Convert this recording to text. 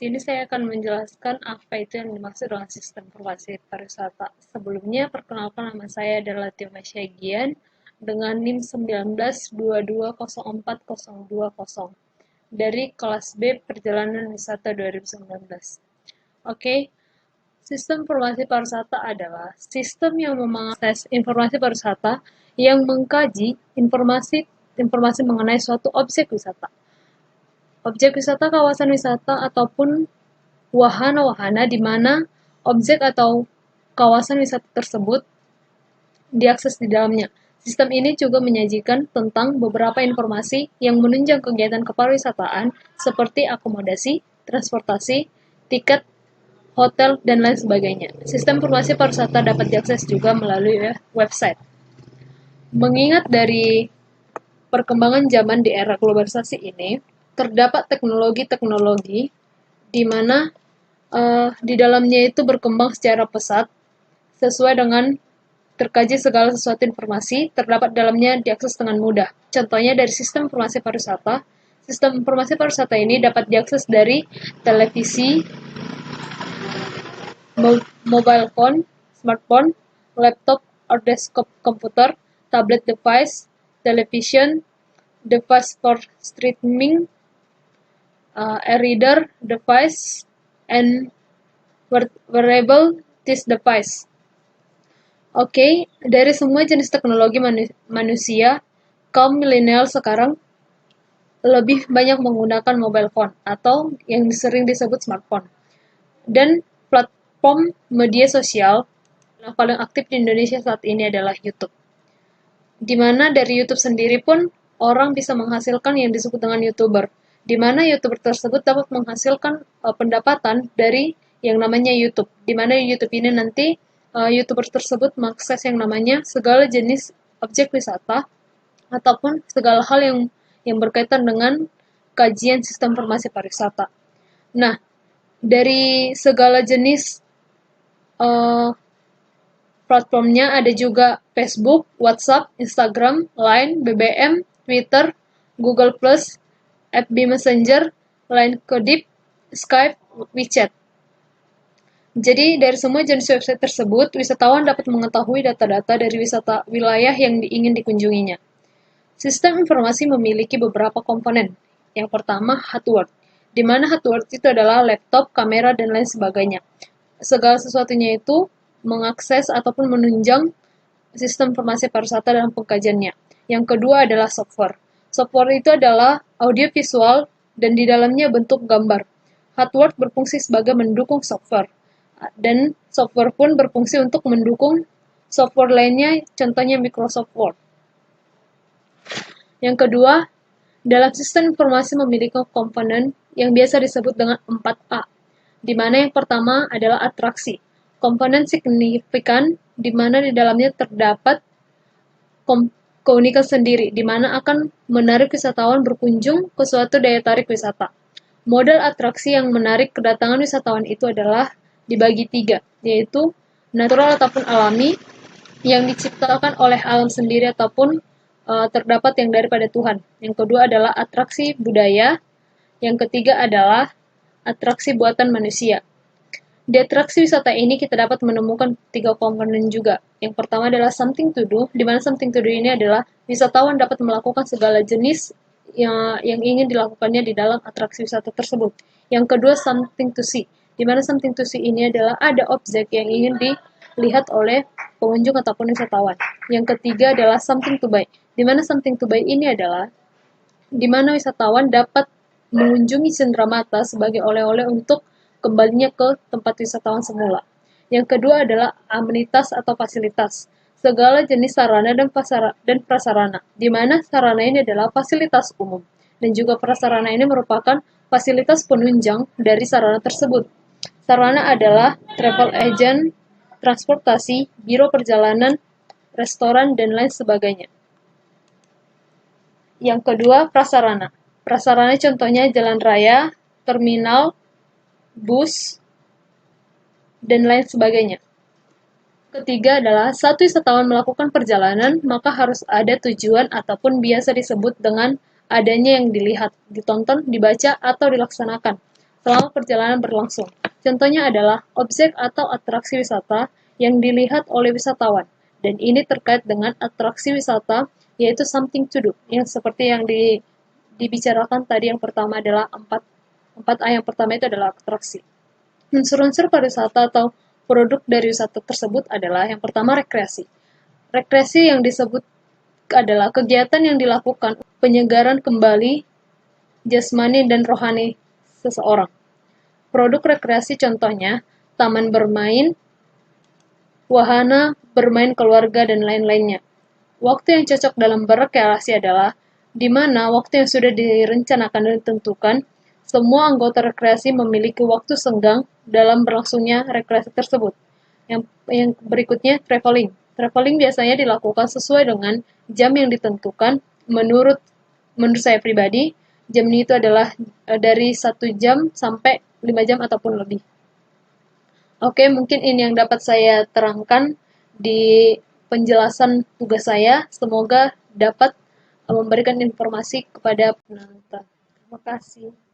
sini saya akan menjelaskan apa itu yang dimaksud dengan sistem informasi pariwisata. Sebelumnya, perkenalkan nama saya adalah Tio Masyagian dengan NIM 19220420 dari kelas B Perjalanan Wisata 2019. Oke, sistem informasi pariwisata adalah sistem yang mengakses informasi pariwisata yang mengkaji informasi mengenai suatu objek wisata. Objek wisata, kawasan wisata, ataupun wahana-wahana di mana objek atau kawasan wisata tersebut diakses di dalamnya. Sistem ini juga menyajikan tentang beberapa informasi yang menunjang kegiatan kepariwisataan seperti akomodasi, transportasi, tiket, hotel, dan lain sebagainya. Sistem informasi pariwisata dapat diakses juga melalui website. Mengingat dari perkembangan zaman di era globalisasi ini, terdapat teknologi-teknologi di mana di dalamnya itu berkembang secara pesat sesuai dengan terkaji segala sesuatu informasi terdapat dalamnya diakses dengan mudah. Contohnya dari sistem informasi pariwisata. Sistem informasi pariwisata ini dapat diakses dari televisi, mobile phone, smartphone, laptop or desktop computer, tablet device, television, device for streaming, e-reader device, and wearable this device. Oke, dari semua jenis teknologi manusia, kaum milenial sekarang lebih banyak menggunakan mobile phone atau yang sering disebut smartphone. Dan platform media sosial yang paling aktif di Indonesia saat ini adalah YouTube. Di mana dari YouTube sendiri pun orang bisa menghasilkan yang disebut dengan YouTuber, di mana YouTuber tersebut dapat menghasilkan pendapatan dari yang namanya YouTube, di mana YouTube ini nanti YouTuber tersebut mengakses yang namanya segala jenis objek wisata ataupun segala hal yang berkaitan dengan kajian sistem informasi pariwisata. Nah, dari segala jenis platformnya ada juga Facebook, WhatsApp, Instagram, Line, BBM, Twitter, Google+, FB Messenger, Line Codip, Skype, WeChat. Jadi, dari semua jenis website tersebut, wisatawan dapat mengetahui data-data dari wisata wilayah yang ingin dikunjunginya. Sistem informasi memiliki beberapa komponen. Yang pertama, hardware, di mana hardware itu adalah laptop, kamera, dan lain sebagainya. Segala sesuatunya itu mengakses ataupun menunjang sistem informasi pariwisata dalam pengkajiannya. Yang kedua adalah software. Software itu adalah audio visual dan di dalamnya bentuk gambar. Hardware berfungsi sebagai mendukung software. Dan software pun berfungsi untuk mendukung software lainnya, contohnya Microsoft Word. Yang kedua, dalam sistem informasi memiliki komponen yang biasa disebut dengan 4A, di mana yang pertama adalah atraksi. Komponen signifikan di mana di dalamnya terdapat keunikan sendiri, di mana akan menarik wisatawan berkunjung ke suatu daya tarik wisata. Model atraksi yang menarik kedatangan wisatawan itu adalah dibagi 3, yaitu natural ataupun alami, yang diciptakan oleh alam sendiri ataupun terdapat yang daripada Tuhan. Yang kedua adalah atraksi budaya, yang ketiga adalah atraksi buatan manusia. Di atraksi wisata ini kita dapat menemukan 3 komponen juga. Yang pertama adalah something to do, di mana something to do ini adalah wisatawan dapat melakukan segala jenis yang ingin dilakukannya di dalam atraksi wisata tersebut. Yang kedua, something to see, di mana something to see ini adalah ada objek yang ingin dilihat oleh pengunjung ataupun wisatawan. Yang ketiga adalah something to buy, di mana something to buy ini adalah di mana wisatawan dapat mengunjungi cenderamata sebagai oleh-oleh untuk kembalinya ke tempat wisatawan semula. Yang kedua adalah amenitas atau fasilitas, segala jenis sarana dan prasarana, di mana sarana ini adalah fasilitas umum, dan juga prasarana ini merupakan fasilitas penunjang dari sarana tersebut. Sarana adalah travel agent, transportasi, biro perjalanan, restoran, dan lain sebagainya. Yang kedua, prasarana. Prasarana contohnya jalan raya, terminal, bus, dan lain sebagainya. Ketiga adalah, saat wisatawan melakukan perjalanan, maka harus ada tujuan ataupun biasa disebut dengan adanya yang dilihat, ditonton, dibaca, atau dilaksanakan. selama perjalanan berlangsung. Contohnya adalah objek atau atraksi wisata yang dilihat oleh wisatawan. Dan ini terkait dengan atraksi wisata, yaitu something to do. Yang seperti yang dibicarakan tadi, yang pertama adalah 4A yang pertama itu adalah atraksi. Unsur-unsur pariwisata atau produk dari wisata tersebut adalah yang pertama rekreasi. Rekreasi yang disebut adalah kegiatan yang dilakukan penyegaran kembali jasmani dan rohani seseorang. Produk rekreasi contohnya taman bermain, wahana bermain keluarga, dan lain-lainnya. Waktu yang cocok dalam berrekreasi adalah di mana waktu yang sudah direncanakan dan ditentukan, semua anggota rekreasi memiliki waktu senggang dalam berlangsungnya rekreasi tersebut. Yang berikutnya, traveling. Traveling biasanya dilakukan sesuai dengan jam yang ditentukan. Menurut saya pribadi, jam itu adalah dari 1 jam sampai 5 jam ataupun lebih. Oke, mungkin ini yang dapat saya terangkan di penjelasan tugas saya. Semoga dapat memberikan informasi kepada penonton. Terima kasih.